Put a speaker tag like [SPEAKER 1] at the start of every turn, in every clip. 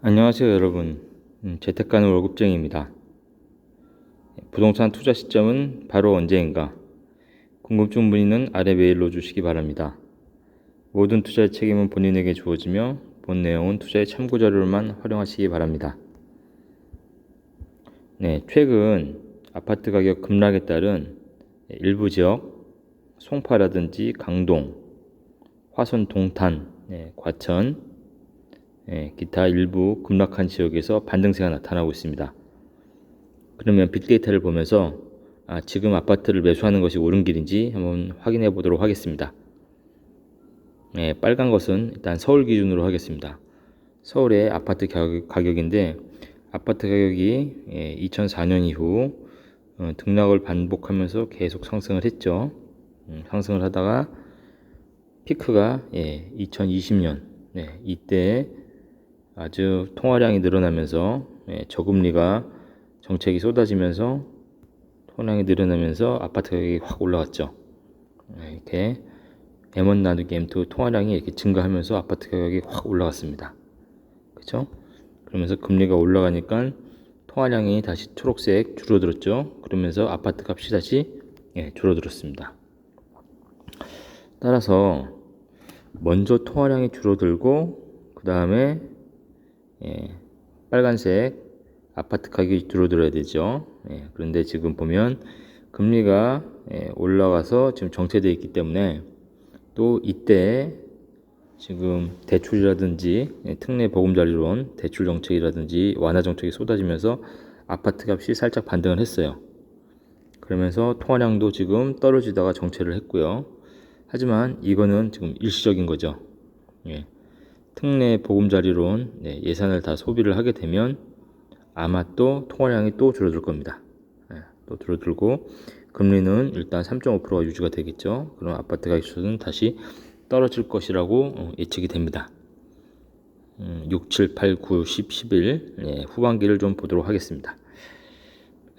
[SPEAKER 1] 안녕하세요 여러분. 재테크하는 월급쟁이입니다. 부동산 투자 시점은 바로 언제인가? 궁금증 문의는 아래 메일로 주시기 바랍니다. 모든 투자의 책임은 본인에게 주어지며 본 내용은 투자의 참고자료로만 활용하시기 바랍니다. 최근 아파트 가격 급락에 따른 일부 지역, 송파라든지 강동, 화순 동탄, 과천, 기타 일부 급락한 지역에서 반등세가 나타나고 있습니다. 그러면 빅데이터를 보면서 지금 아파트를 매수하는 것이 옳은 길인지 한번 확인해 보도록 하겠습니다. 빨간 것은 일단 서울 기준으로 하겠습니다. 서울의 아파트 가격인데 아파트 가격이 2004년 이후 등락을 반복하면서 계속 상승을 했죠. 상승을 하다가 피크가 2020년 이때 아주 통화량이 늘어나면서 저금리가 정책이 쏟아지면서 통화량이 늘어나면서 아파트 가격이 확 올라갔죠. 이렇게 M1 나누기 M2 통화량이 이렇게 증가하면서 아파트 가격이 확 올라갔습니다. 그렇죠? 그러면서 금리가 올라가니까 통화량이 다시 초록색 줄어들었죠. 그러면서 아파트 값이 다시 줄어들었습니다. 따라서 먼저 통화량이 줄어들고 그 다음에 빨간색 아파트 가격이 줄어들어야 되죠. 그런데 지금 보면 금리가 올라가서 지금 정체되어 있기 때문에 또 이때 지금 대출이라든지 특례 보금자리론 대출 정책이라든지 완화 정책이 쏟아지면서 아파트 값이 살짝 반등을 했어요. 그러면서 통화량도 지금 떨어지다가 정체를 했고요. 하지만 이거는 지금 일시적인 거죠. 특례 보금자리론 예산을 다 소비를 하게 되면 아마 또 통화량이 또 줄어들 겁니다. 또 줄어들고 금리는 일단 3.5%가 유지가 되겠죠. 그럼 아파트 가격수는 다시 떨어질 것이라고 예측이 됩니다. 6, 7, 8, 9, 10, 11 후반기를 좀 보도록 하겠습니다.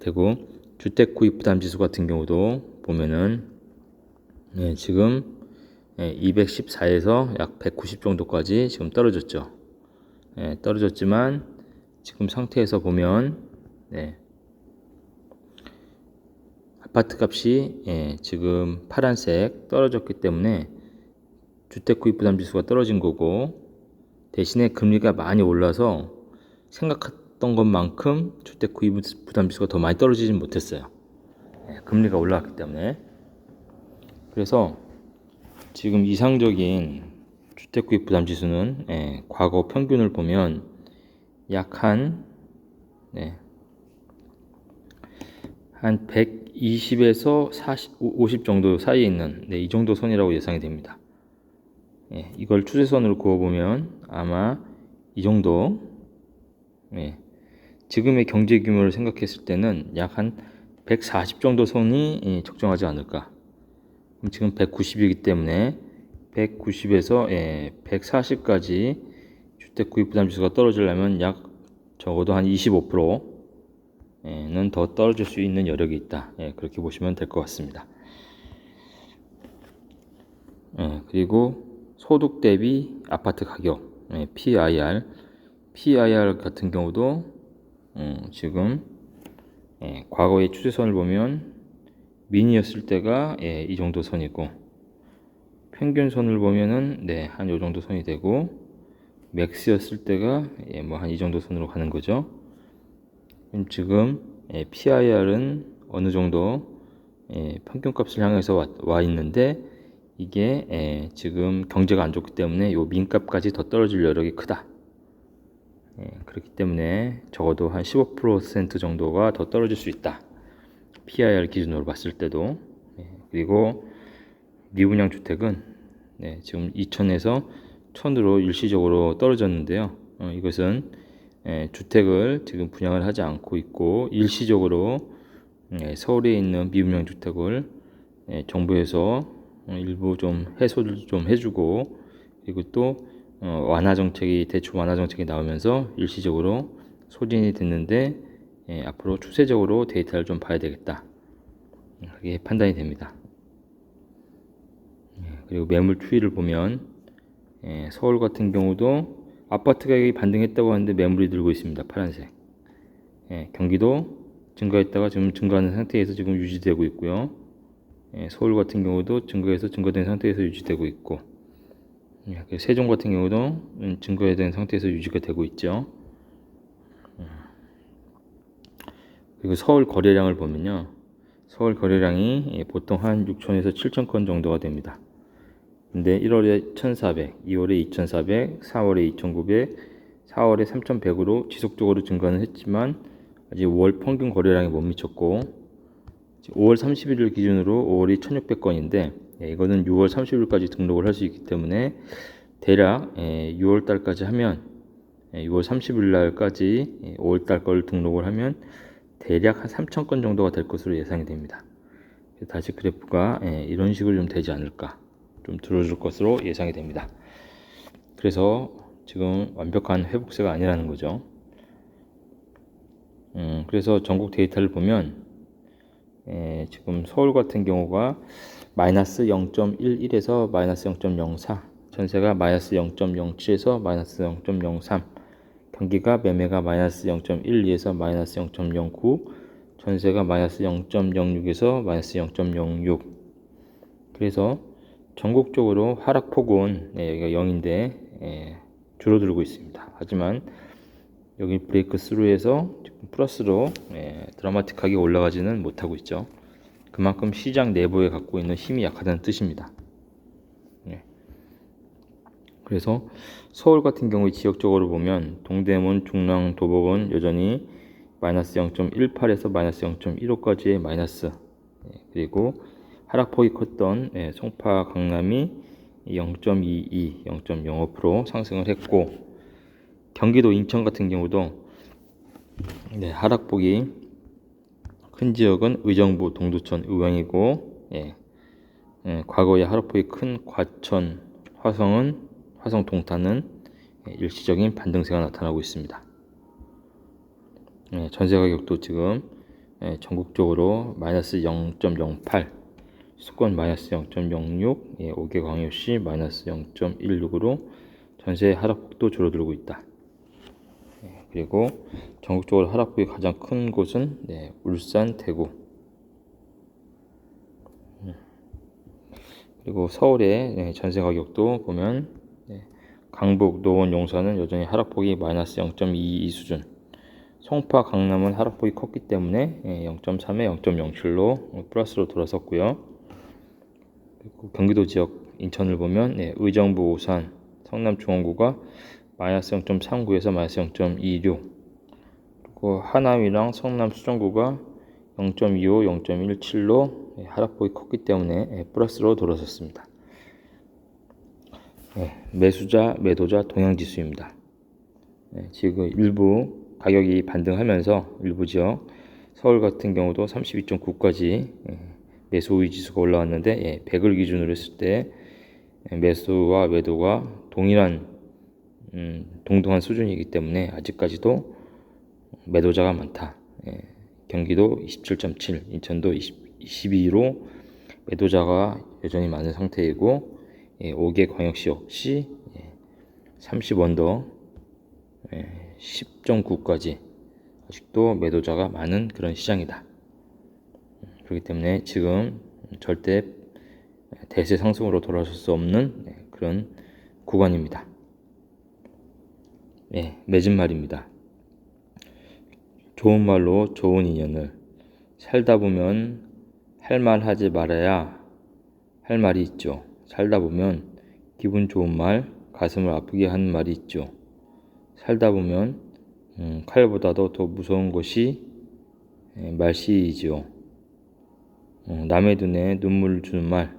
[SPEAKER 1] 그리고 주택 구입 부담 지수 같은 경우도 보면은 지금 214에서 약 190 정도까지 지금 떨어졌죠. 떨어졌지만 지금 상태에서 보면 아파트 값이 지금 파란색 떨어졌기 때문에 주택 구입 부담 지수가 떨어진 거고 대신에 금리가 많이 올라서 생각했던 것만큼 주택 구입 부담 지수가 더 많이 떨어지진 못했어요. 금리가 올라갔기 때문에. 그래서 지금 이상적인 주택 구입 부담 지수는 과거 평균을 보면 약 한 120에서 40, 50 정도 사이에 있는 이 정도 선이라고 예상이 됩니다. 이걸 추세선으로 그어보면 아마 이 정도 지금의 경제 규모를 생각했을 때는 약 한 140 정도 선이 적정하지 않을까. 그럼 지금 190이기 때문에 190에서 140까지 주택 구입 부담 지수가 떨어지려면 약 적어도 한 25%는 더 떨어질 수 있는 여력이 있다. 그렇게 보시면 될 것 같습니다. 그리고 소득 대비 아파트 가격 PIR 같은 경우도 지금 과거의 추세선을 보면 미니였을 때가 이 정도 선이고 평균선을 보면은 한 요 정도 선이 되고 맥스였을 때가 뭐 한 이 정도 선으로 가는 거죠. 지금 PIR은 어느 정도 평균값을 향해서 와 있는데 이게 지금 경제가 안 좋기 때문에 요 민값까지 더 떨어질 여력이 크다. 그렇기 때문에 적어도 한 15% 정도가 더 떨어질 수 있다. PIR 기준으로 봤을 때도. 그리고 미분양 주택은 지금 2천에서 1000으로 일시적으로 떨어졌는데요. 이것은 주택을 지금 분양을 하지 않고 있고 일시적으로 서울에 있는 미분양 주택을 정부에서 일부 좀 해소를 좀 해주고 그리고 또 완화 정책이 대출 완화 정책이 나오면서 일시적으로 소진이 됐는데 앞으로 추세적으로 데이터를 좀 봐야 되겠다. 그게 판단이 됩니다. 그리고 매물 추이를 보면 서울 같은 경우도 아파트 가격이 반등했다고 하는데 매물이 들고 있습니다. 파란색. 예, 경기도 증가했다가 지금 증가하는 상태에서 지금 유지되고 있고요. 예, 서울 같은 경우도 증가된 상태에서 유지되고 있고, 예, 세종 같은 경우도 증가된 상태에서 유지가 되고 있죠. 그리고 서울 거래량을 보면요, 서울 거래량이 보통 한 6천에서 7천 건 정도가 됩니다. 근데 1월에 1,400, 2월에 2,400, 4월에 2,900, 4월에 3,100으로 지속적으로 증가는 했지만 아직 5월 평균 거래량에 못 미쳤고, 5월 31일 기준으로 5월이 1,600건인데 이거는 6월 30일까지 등록을 할 수 있기 때문에 대략 6월 달까지 하면 6월 30일 날까지 5월 달 걸 등록을 하면 대략 한 3,000건 정도가 될 것으로 예상이 됩니다. 다시 그래프가 이런 식으로 좀 되지 않을까, 좀 들어줄 것으로 예상이 됩니다. 그래서 지금 완벽한 회복세가 아니라는 거죠. 그래서 전국 데이터를 보면 지금 서울 같은 경우가 마이너스 0.11에서 마이너스 0.04, 전세가 마이너스 0.07에서 마이너스 0.03, 경기가 매매가 마이너스 0.12에서 마이너스 0.09, 전세가 마이너스 0.06에서 마이너스 0.06. 그래서 전국적으로 하락폭은 여기가 0인데 줄어들고 있습니다. 하지만 여기 브레이크 스루에서 플러스로 드라마틱하게 올라가지는 못하고 있죠. 그만큼 시장 내부에 갖고 있는 힘이 약하다는 뜻입니다. 그래서 서울 같은 경우 지역적으로 보면 동대문, 중랑, 도곡은 여전히 마이너스 0.18에서 마이너스 0.15까지의 마이너스, 그리고 하락폭이 컸던 송파, 강남이 0.22, 0.05% 상승을 했고, 경기도 인천 같은 경우도 하락폭이 큰 지역은 의정부, 동두천, 의왕이고, 과거에 하락폭이 큰 과천, 화성, 동탄은 일시적인 반등세가 나타나고 있습니다. 전세 가격도 지금 전국적으로 마이너스 0.08, 수도권 마이너스 0.06, 5개 광역시 마이너스 0.16으로 전세 하락폭도 줄어들고 있다. 그리고 전국적으로 하락폭이 가장 큰 곳은 울산, 대구. 그리고 서울의 전세 가격도 보면 강북, 노원, 용산은 여전히 하락폭이 마이너스 0.22 수준. 송파, 강남은 하락폭이 컸기 때문에 0.3에 0.07로 플러스로 돌아섰고요. 그리고 경기도 지역 인천을 보면 의정부, 오산, 성남 중원구가 마이너스 0.39에서 마이너스 0.26, 그리고 하남이랑 성남 수정구가 0.25, 0.17로 하락폭이 컸기 때문에 플러스로 돌아섰습니다. 매수자, 매도자 동향지수입니다. 지금 일부 가격이 반등하면서 일부 지역, 서울 같은 경우도 32.9까지 매수 우위 지수가 올라왔는데 100을 기준으로 했을 때 매수와 매도가 동등한 수준이기 때문에 아직까지도 매도자가 많다. 경기도 27.7, 인천도 22로 매도자가 여전히 많은 상태이고, 5개 광역시 역시 30언더 10.9까지 아직도 매도자가 많은 그런 시장이다. 그렇기 때문에 지금 절대 대세 상승으로 돌아설 수 없는 그런 구간입니다. 맺은 말입니다. 좋은 말로 좋은 인연을, 살다 보면 할 말 하지 말아야 할 말이 있죠. 살다 보면 기분 좋은 말, 가슴을 아프게 하는 말이 있죠. 살다 보면 칼보다도 더 무서운 것이 말씨이지요. 남의 눈에 눈물을 주는 말,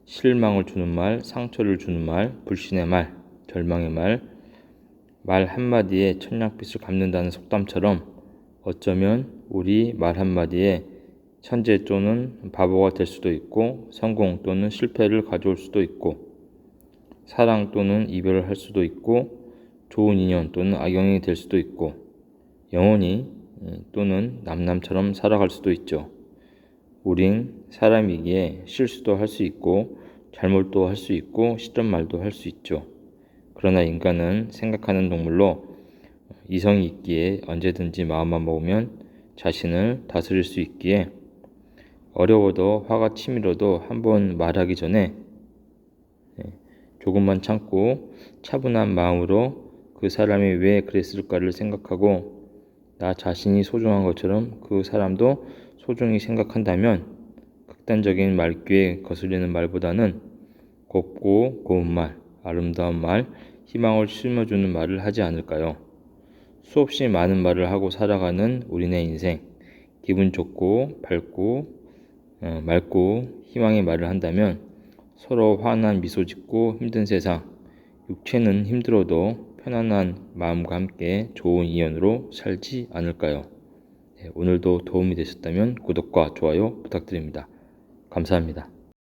[SPEAKER 1] 실망을 주는 말, 상처를 주는 말, 불신의 말, 절망의 말, 말 한마디에 천냥빚을 갚는다는 속담처럼 어쩌면 우리 말 한마디에 천재 또는 바보가 될 수도 있고, 성공 또는 실패를 가져올 수도 있고, 사랑 또는 이별을 할 수도 있고, 좋은 인연 또는 악영이 될 수도 있고, 영원히 또는 남남처럼 살아갈 수도 있죠. 우린 사람이기에 실수도 할 수 있고, 잘못도 할 수 있고, 싫은 말도 할 수 있죠. 그러나 인간은 생각하는 동물로 이성이 있기에 언제든지 마음만 먹으면 자신을 다스릴 수 있기에 어려워도 화가 치밀어도 한번 말하기 전에 조금만 참고 차분한 마음으로 그 사람이 왜 그랬을까를 생각하고 나 자신이 소중한 것처럼 그 사람도 소중히 생각한다면 극단적인 말귀에 거슬리는 말보다는 곱고 고운 말, 아름다운 말, 희망을 심어주는 말을 하지 않을까요? 수없이 많은 말을 하고 살아가는 우리네 인생, 기분 좋고 밝고 맑고 희망의 말을 한다면 서로 환한 미소 짓고 힘든 세상, 육체는 힘들어도 편안한 마음과 함께 좋은 인연으로 살지 않을까요? 오늘도 도움이 되셨다면 구독과 좋아요 부탁드립니다. 감사합니다.